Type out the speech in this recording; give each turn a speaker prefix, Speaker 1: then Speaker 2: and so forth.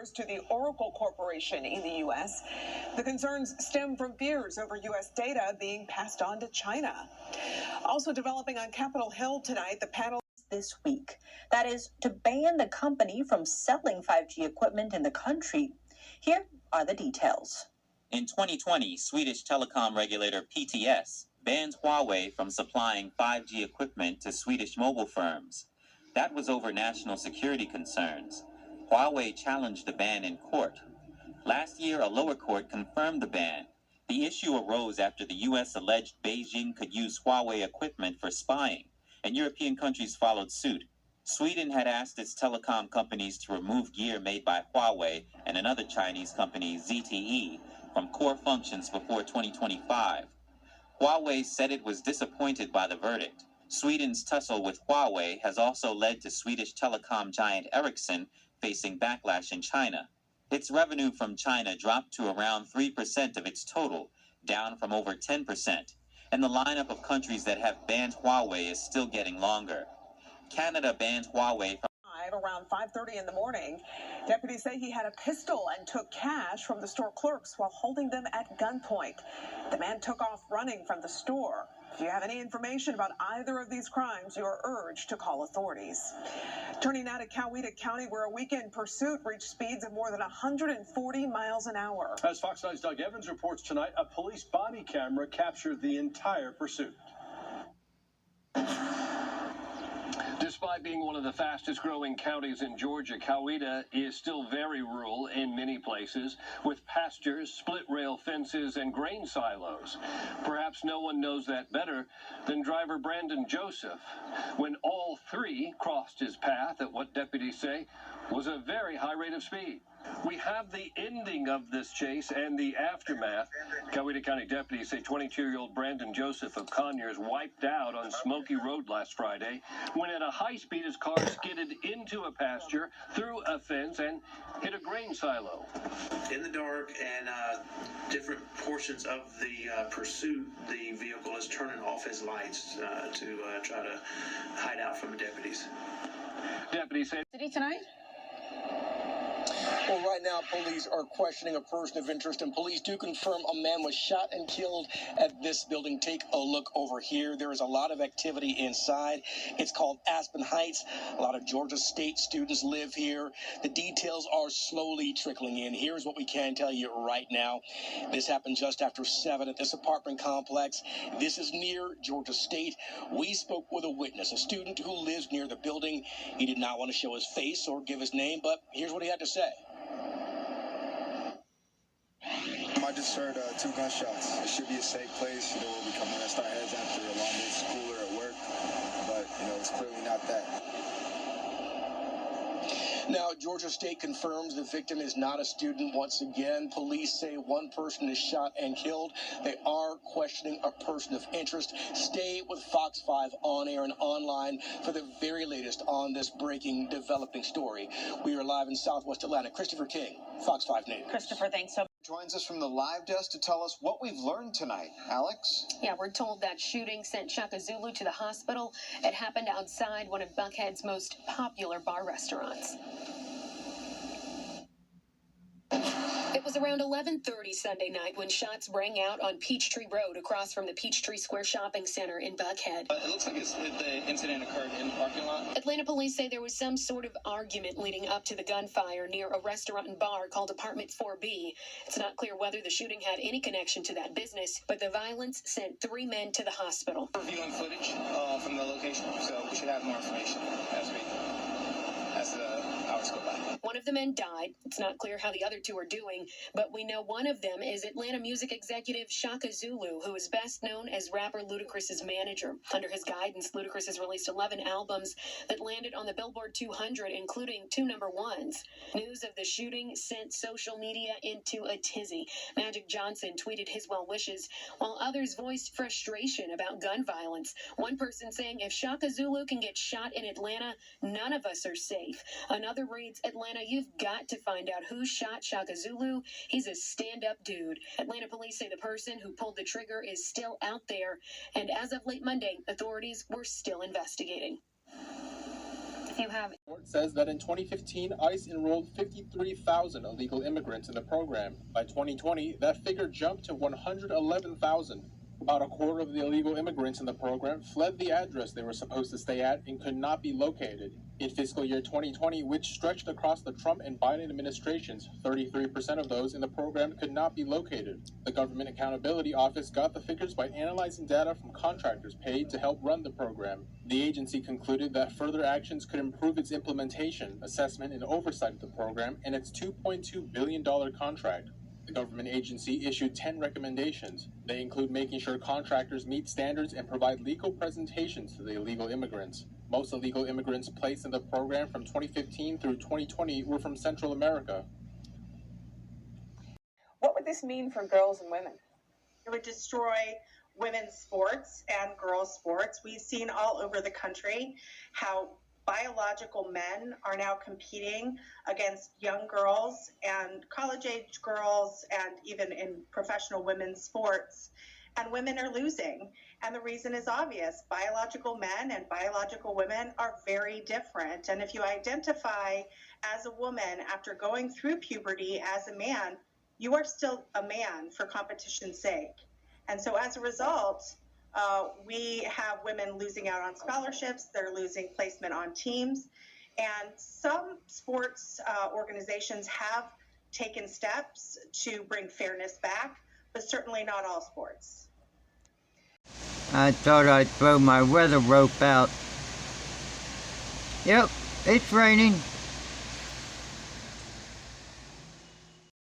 Speaker 1: to the Oracle Corporation in the U.S. The concerns stem from fears over U.S. data being passed on to China. Also developing on Capitol Hill tonight, the panel
Speaker 2: this week. That is to ban the company from selling 5G equipment in the country. Here are the details.
Speaker 3: In 2020, Swedish telecom regulator PTS banned Huawei from supplying 5G equipment to Swedish mobile firms. That was over national security concerns. Huawei challenged the ban in court. Last year, a lower court confirmed the ban. The issue arose after the U.S. alleged Beijing could use Huawei equipment for spying, and European countries followed suit. Sweden had asked its telecom companies to remove gear made by Huawei and another Chinese company, ZTE, from core functions before 2025. Huawei said it was disappointed by the verdict. Sweden's tussle with Huawei has also led to Swedish telecom giant Ericsson facing backlash in China. Its revenue from China dropped to around 3% of its total, down from over 10%. And the lineup of countries that have banned Huawei is still getting longer. Canada banned Huawei from
Speaker 1: around 5:30 in the morning. Deputies say he had a pistol and took cash from the store clerks while holding them at gunpoint. The man took off running from the store. If you have any information about either of these crimes, you are urged to call authorities. Turning now to Coweta County, where a weekend pursuit reached speeds of more than 140 miles an hour.
Speaker 4: As Fox 9's Doug Evans reports tonight, a police body camera captured the entire pursuit. Despite being one of the fastest growing counties in Georgia, Coweta is still very rural in many places, with pastures, split rail fences, and grain silos. Perhaps no one knows that better than driver Brandon Joseph, when all three crossed his path at what deputies say was a very high rate of speed. We have the ending of this chase and the aftermath. Coweta County deputies say 22-year-old Brandon Joseph of Conyers wiped out on Smoky Road last Friday when at a high speed his car skidded into a pasture, through a fence, and hit a grain silo.
Speaker 5: In the dark and different portions of the pursuit, the vehicle is turning off his lights to try to hide out from the deputies.
Speaker 4: Deputies say...
Speaker 1: City tonight?
Speaker 6: Well, right now, police are questioning a person of interest, and police do confirm a man was shot and killed at this building. Take a look over here. There is a lot of activity inside. It's called Aspen Heights. A lot of Georgia State students live here. The details are slowly trickling in. Here's what we can tell you right now. This happened just after 7 at this apartment complex. This is near Georgia State. We spoke with a witness, a student who lives near the building. He did not want to show his face or give his name, but here's what he had to say.
Speaker 7: I just heard 2 gunshots. It should be a safe place, where we come and rest our heads after a long day of school or at work. But, it's clearly not that.
Speaker 6: Now, Georgia State confirms the victim is not a student. Once again, police say one person is shot and killed. They are questioning a person of interest. Stay with Fox 5 on air and online for the very latest on this breaking, developing story. We are live in Southwest Atlanta. Christopher King, Fox 5 News.
Speaker 1: Christopher, thanks so much.
Speaker 8: Joins us from the live desk to tell us what we've learned tonight. Alex?
Speaker 9: Yeah, we're told that shooting sent Shaka Zulu to the hospital. It happened outside one of Buckhead's most popular bar restaurants. It was around 11:30 Sunday night when shots rang out on Peachtree Road across from the Peachtree Square Shopping Center in Buckhead.
Speaker 10: It looks like the incident occurred in the parking lot.
Speaker 9: Atlanta police say there was some sort of argument leading up to the gunfire near a restaurant and bar called Apartment 4B. It's not clear whether the shooting had any connection to that business, but the violence sent 3 men to the hospital.
Speaker 10: We're viewing footage from the location, so we should have more information as the hours go by.
Speaker 9: One of the men died. It's not clear how the other 2 are doing, but we know one of them is Atlanta music executive Shaka Zulu, who is best known as rapper Ludacris's manager. Under his guidance, Ludacris has released 11 albums that landed on the Billboard 200, including 2 #1s. News of the shooting sent social media into a tizzy. Magic Johnson tweeted his well wishes, while others voiced frustration about gun violence. One person saying, if Shaka Zulu can get shot in Atlanta, none of us are safe. Another reads, Atlanta, you've got to find out who shot Shaka Zulu. He's a stand-up dude. Atlanta police say the person who pulled the trigger is still out there, and as of late Monday, authorities were still investigating. If you have
Speaker 11: report says that in 2015, ICE enrolled 53,000 illegal immigrants in the program. By 2020, that figure jumped to 111,000. About a quarter of the illegal immigrants in the program fled the address they were supposed to stay at and could not be located. In fiscal year 2020, which stretched across the Trump and Biden administrations, 33% of those in the program could not be located. The Government Accountability Office got the figures by analyzing data from contractors paid to help run the program. The agency concluded that further actions could improve its implementation, assessment, and oversight of the program and its $2.2 billion contract. The government agency issued 10 recommendations. They include making sure contractors meet standards and provide legal presentations to the illegal immigrants. Most illegal immigrants placed in the program from 2015 through 2020 were from Central America.
Speaker 12: What would this mean for girls and women?
Speaker 13: It would destroy women's sports and girls' sports. We've seen all over the country how biological men are now competing against young girls and college-age girls and even in professional women's sports, and women are losing. And the reason is obvious. Biological men and biological women are very different. And if you identify as a woman after going through puberty as a man, you are still a man for competition's sake. And so as a result, we have women losing out on scholarships, they're losing placement on teams, and some sports organizations have taken steps to bring fairness back, but certainly not all sports.
Speaker 14: I thought I'd throw my weather rope out. Yep, it's raining.